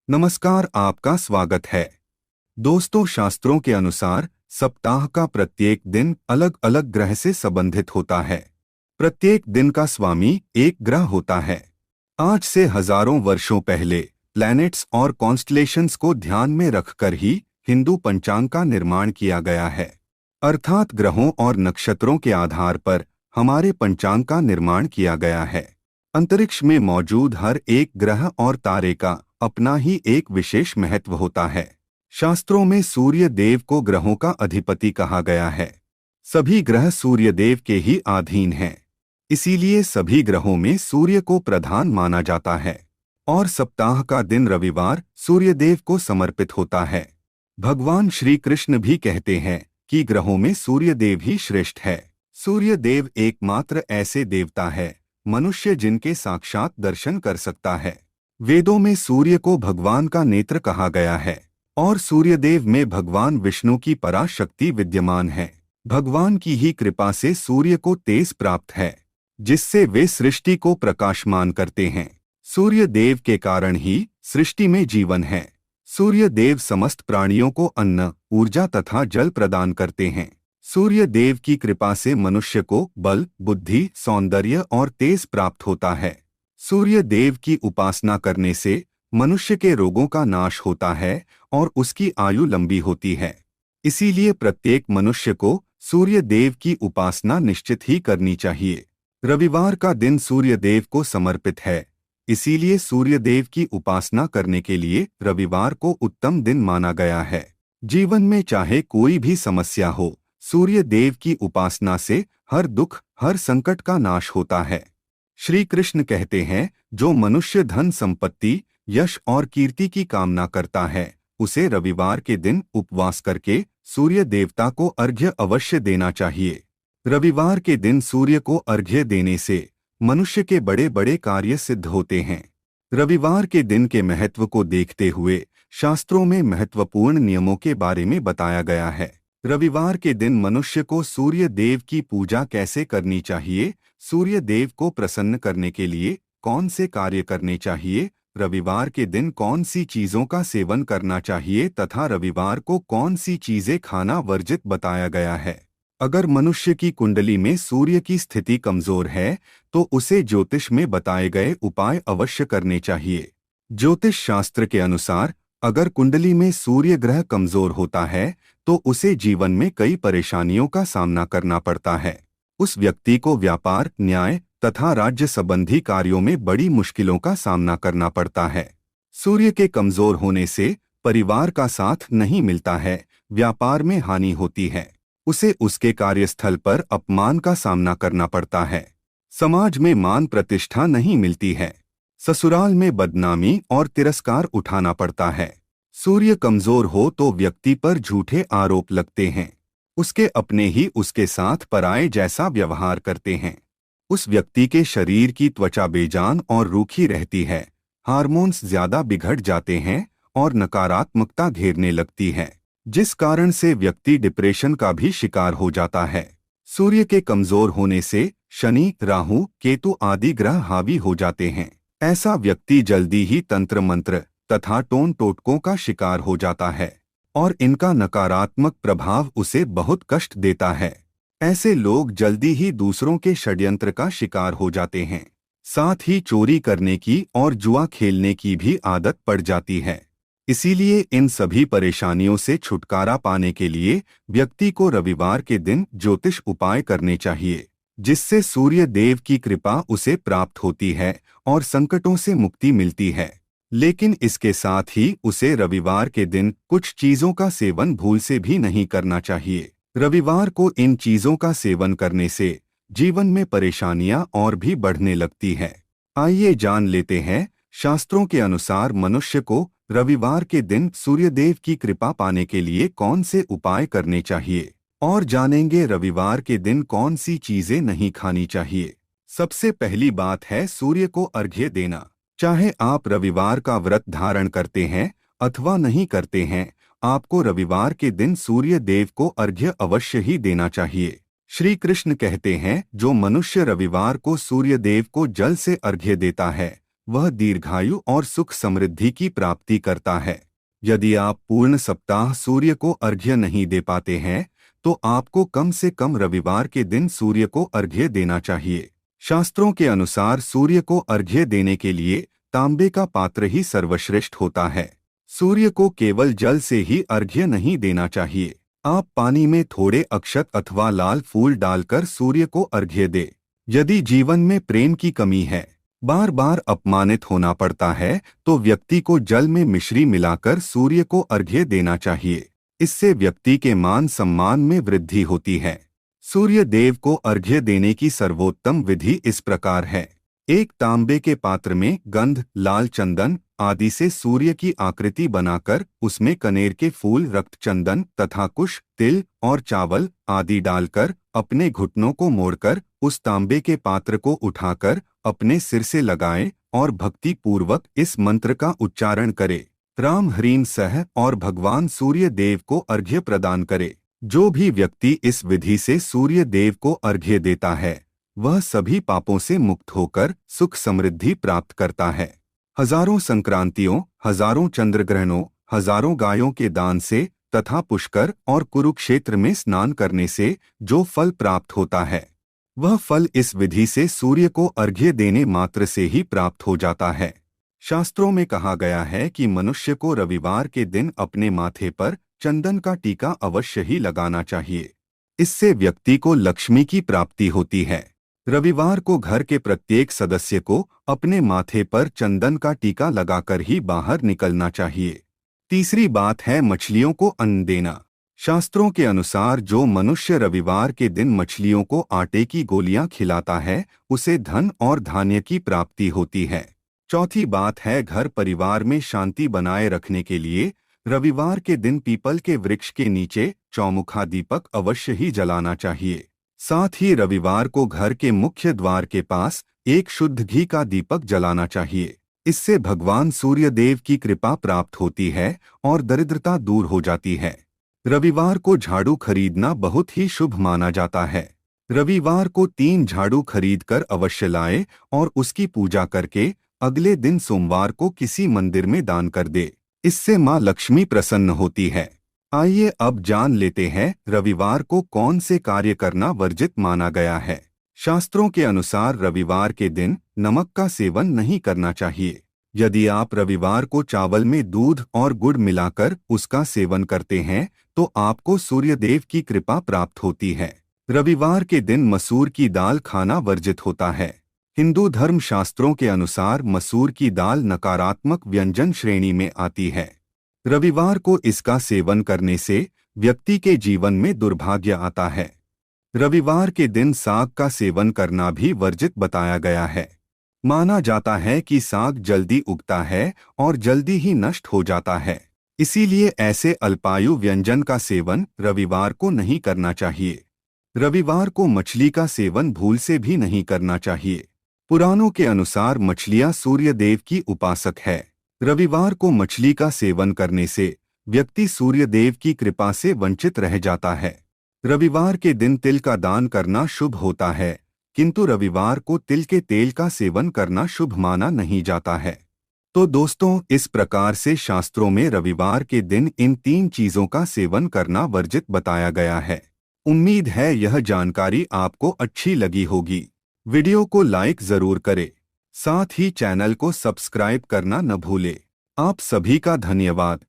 नमस्कार, आपका स्वागत है। दोस्तों, शास्त्रों के अनुसार सप्ताह का प्रत्येक दिन अलग अलग ग्रह से संबंधित होता है। प्रत्येक दिन का स्वामी एक ग्रह होता है। आज से हजारों वर्षों पहले प्लैनेट्स और कॉन्स्टलेशंस को ध्यान में रखकर ही हिंदू पंचांग का निर्माण किया गया है। अर्थात ग्रहों और नक्षत्रों के आधार पर हमारे पंचांग का निर्माण किया गया है। अंतरिक्ष में मौजूद हर एक ग्रह और तारे का अपना ही एक विशेष महत्व होता है। शास्त्रों में सूर्य देव को ग्रहों का अधिपति कहा गया है। सभी ग्रह सूर्य देव के ही अधीन हैं। इसीलिए सभी ग्रहों में सूर्य को प्रधान माना जाता है और सप्ताह का दिन रविवार सूर्य देव को समर्पित होता है। भगवान श्री कृष्ण भी कहते हैं कि ग्रहों में सूर्य देव ही श्रेष्ठ है। सूर्य देव एकमात्र ऐसे देवता है मनुष्य जिनके साक्षात दर्शन कर सकता है। वेदों में सूर्य को भगवान का नेत्र कहा गया है और सूर्यदेव में भगवान विष्णु की पराशक्ति विद्यमान है। भगवान की ही कृपा से सूर्य को तेज प्राप्त है, जिससे वे सृष्टि को प्रकाशमान करते हैं। सूर्य देव के कारण ही सृष्टि में जीवन है। सूर्य देव समस्त प्राणियों को अन्न, ऊर्जा तथा जल प्रदान करते हैं। सूर्य देव की कृपा से मनुष्य को बल, बुद्धि, सौंदर्य और तेज प्राप्त होता है। सूर्य देव की उपासना करने से मनुष्य के रोगों का नाश होता है और उसकी आयु लंबी होती है। इसीलिए प्रत्येक मनुष्य को सूर्य देव की उपासना निश्चित ही करनी चाहिए। रविवार का दिन सूर्य देव को समर्पित है, इसीलिए सूर्य देव की उपासना करने के लिए रविवार को उत्तम दिन माना गया है। जीवन में चाहे कोई भी समस्या हो, सूर्य देव की उपासना से हर दुख, हर संकट का नाश होता है। श्री कृष्ण कहते हैं, जो मनुष्य धन संपत्ति, यश और कीर्ति की कामना करता है, उसे रविवार के दिन उपवास करके सूर्य देवता को अर्घ्य अवश्य देना चाहिए। रविवार के दिन सूर्य को अर्घ्य देने से मनुष्य के बड़े बड़े कार्य सिद्ध होते हैं। रविवार के दिन के महत्व को देखते हुए शास्त्रों में महत्वपूर्ण नियमों के बारे में बताया गया है। रविवार के दिन मनुष्य को सूर्य देव की पूजा कैसे करनी चाहिए, सूर्य देव को प्रसन्न करने के लिए कौन से कार्य करने चाहिए, रविवार के दिन कौन सी चीजों का सेवन करना चाहिए तथा रविवार को कौन सी चीजें खाना वर्जित बताया गया है। अगर मनुष्य की कुंडली में सूर्य की स्थिति कमजोर है तो उसे ज्योतिष में बताए गए उपाय अवश्य करने चाहिए। ज्योतिष शास्त्र के अनुसार अगर कुंडली में सूर्य ग्रह कमजोर होता है तो उसे जीवन में कई परेशानियों का सामना करना पड़ता है। उस व्यक्ति को व्यापार, न्याय तथा राज्य संबंधी कार्यों में बड़ी मुश्किलों का सामना करना पड़ता है। सूर्य के कमजोर होने से परिवार का साथ नहीं मिलता है, व्यापार में हानि होती है, उसे उसके कार्यस्थल पर अपमान का सामना करना पड़ता है, समाज में मान प्रतिष्ठा नहीं मिलती है, ससुराल में बदनामी और तिरस्कार उठाना पड़ता है। सूर्य कमजोर हो तो व्यक्ति पर झूठे आरोप लगते हैं, उसके अपने ही उसके साथ पराये जैसा व्यवहार करते हैं। उस व्यक्ति के शरीर की त्वचा बेजान और रूखी रहती है, हार्मोन्स ज्यादा बिगड़ जाते हैं और नकारात्मकता घेरने लगती है, जिस कारण से व्यक्ति डिप्रेशन का भी शिकार हो जाता है। सूर्य के कमजोर होने से शनि, राहु, केतु आदि ग्रह हावी हो जाते हैं। ऐसा व्यक्ति जल्दी ही तंत्र मंत्र तथा टोन टोटकों का शिकार हो जाता है और इनका नकारात्मक प्रभाव उसे बहुत कष्ट देता है। ऐसे लोग जल्दी ही दूसरों के षड्यंत्र का शिकार हो जाते हैं। साथ ही चोरी करने की और जुआ खेलने की भी आदत पड़ जाती है। इसीलिए इन सभी परेशानियों से छुटकारा पाने के लिए व्यक्ति को रविवार के दिन ज्योतिष उपाय करने चाहिए, जिससे सूर्य देव की कृपा उसे प्राप्त होती है और संकटों से मुक्ति मिलती है। लेकिन इसके साथ ही उसे रविवार के दिन कुछ चीजों का सेवन भूल से भी नहीं करना चाहिए। रविवार को इन चीजों का सेवन करने से जीवन में परेशानियां और भी बढ़ने लगती है। आइए जान लेते हैं शास्त्रों के अनुसार मनुष्य को रविवार के दिन सूर्यदेव की कृपा पाने के लिए कौन से उपाय करने चाहिए और जानेंगे रविवार के दिन कौन सी चीजें नहीं खानी चाहिए। सबसे पहली बात है सूर्य को अर्घ्य देना। चाहे आप रविवार का व्रत धारण करते हैं अथवा नहीं करते हैं, आपको रविवार के दिन सूर्य देव को अर्घ्य अवश्य ही देना चाहिए। श्री कृष्ण कहते हैं, जो मनुष्य रविवार को सूर्य देव को जल से अर्घ्य देता है वह दीर्घायु और सुख समृद्धि की प्राप्ति करता है। यदि आप पूर्ण सप्ताह सूर्य को अर्घ्य नहीं दे पाते हैं तो आपको कम से कम रविवार के दिन सूर्य को अर्घ्य देना चाहिए। शास्त्रों के अनुसार सूर्य को अर्घ्य देने के लिए तांबे का पात्र ही सर्वश्रेष्ठ होता है। सूर्य को केवल जल से ही अर्घ्य नहीं देना चाहिए। आप पानी में थोड़े अक्षत अथवा लाल फूल डालकर सूर्य को अर्घ्य दे। यदि जीवन में प्रेम की कमी है, बार बार अपमानित होना पड़ता है, तो व्यक्ति को जल में मिश्री मिलाकर सूर्य को अर्घ्य देना चाहिए। इससे व्यक्ति के मान सम्मान में वृद्धि होती है। सूर्य देव को अर्घ्य देने की सर्वोत्तम विधि इस प्रकार है। एक तांबे के पात्र में गंध, लाल चंदन आदि से सूर्य की आकृति बनाकर उसमें कनेर के फूल, रक्त चंदन तथा कुश, तिल और चावल आदि डालकर अपने घुटनों को मोड़कर उस तांबे के पात्र को उठाकर अपने सिर से लगाएं और भक्ति पूर्वक इस मंत्र का उच्चारण करे, राम ह्रीं सह, और भगवान सूर्य देव को अर्घ्य प्रदान करे। जो भी व्यक्ति इस विधि से सूर्य देव को अर्घ्य देता है वह सभी पापों से मुक्त होकर सुख समृद्धि प्राप्त करता है। हजारों संक्रांतियों, हजारों चंद्रग्रहणों, हजारों गायों के दान से तथा पुष्कर और कुरुक्षेत्र में स्नान करने से जो फल प्राप्त होता है वह फल इस विधि से सूर्य को अर्घ्य देने मात्र से ही प्राप्त हो जाता है। शास्त्रों में कहा गया है कि मनुष्य को रविवार के दिन अपने माथे पर चंदन का टीका अवश्य ही लगाना चाहिए। इससे व्यक्ति को लक्ष्मी की प्राप्ति होती है। रविवार को घर के प्रत्येक सदस्य को अपने माथे पर चंदन का टीका लगाकर ही बाहर निकलना चाहिए। तीसरी बात है मछलियों को अन्न देना। शास्त्रों के अनुसार जो मनुष्य रविवार के दिन मछलियों को आटे की गोलियां खिलाता है उसे धन और धान्य की प्राप्ति होती है। चौथी बात है घर परिवार में शांति बनाए रखने के लिए रविवार के दिन पीपल के वृक्ष के नीचे चौमुखा दीपक अवश्य ही जलाना चाहिए। साथ ही रविवार को घर के मुख्य द्वार के पास एक शुद्ध घी का दीपक जलाना चाहिए। इससे भगवान सूर्य देव की कृपा प्राप्त होती है और दरिद्रता दूर हो जाती है। रविवार को झाड़ू खरीदना बहुत ही शुभ माना जाता है। रविवार को 3 झाड़ू खरीदकर अवश्य लाए और उसकी पूजा करके अगले दिन सोमवार को किसी मंदिर में दान कर दे। इससे मां लक्ष्मी प्रसन्न होती है। आइए अब जान लेते हैं रविवार को कौन से कार्य करना वर्जित माना गया है। शास्त्रों के अनुसार रविवार के दिन नमक का सेवन नहीं करना चाहिए। यदि आप रविवार को चावल में दूध और गुड़ मिलाकर उसका सेवन करते हैं तो आपको सूर्यदेव की कृपा प्राप्त होती है। रविवार के दिन मसूर की दाल खाना वर्जित होता है। हिंदू धर्म शास्त्रों के अनुसार मसूर की दाल नकारात्मक व्यंजन श्रेणी में आती है। रविवार को इसका सेवन करने से व्यक्ति के जीवन में दुर्भाग्य आता है। रविवार के दिन साग का सेवन करना भी वर्जित बताया गया है। माना जाता है कि साग जल्दी उगता है और जल्दी ही नष्ट हो जाता है, इसीलिए ऐसे अल्पायु व्यंजन का सेवन रविवार को नहीं करना चाहिए। रविवार को मछली का सेवन भूल से भी नहीं करना चाहिए। पुराणों के अनुसार मछलियां सूर्यदेव की उपासक है। रविवार को मछली का सेवन करने से व्यक्ति सूर्यदेव की कृपा से वंचित रह जाता है। रविवार के दिन तिल का दान करना शुभ होता है, किंतु रविवार को तिल के तेल का सेवन करना शुभ माना नहीं जाता है। तो दोस्तों, इस प्रकार से शास्त्रों में रविवार के दिन इन 3 चीजों का सेवन करना वर्जित बताया गया है। उम्मीद है यह जानकारी आपको अच्छी लगी होगी। वीडियो को लाइक जरूर करें, साथ ही चैनल को सब्सक्राइब करना न भूलें। आप सभी का धन्यवाद।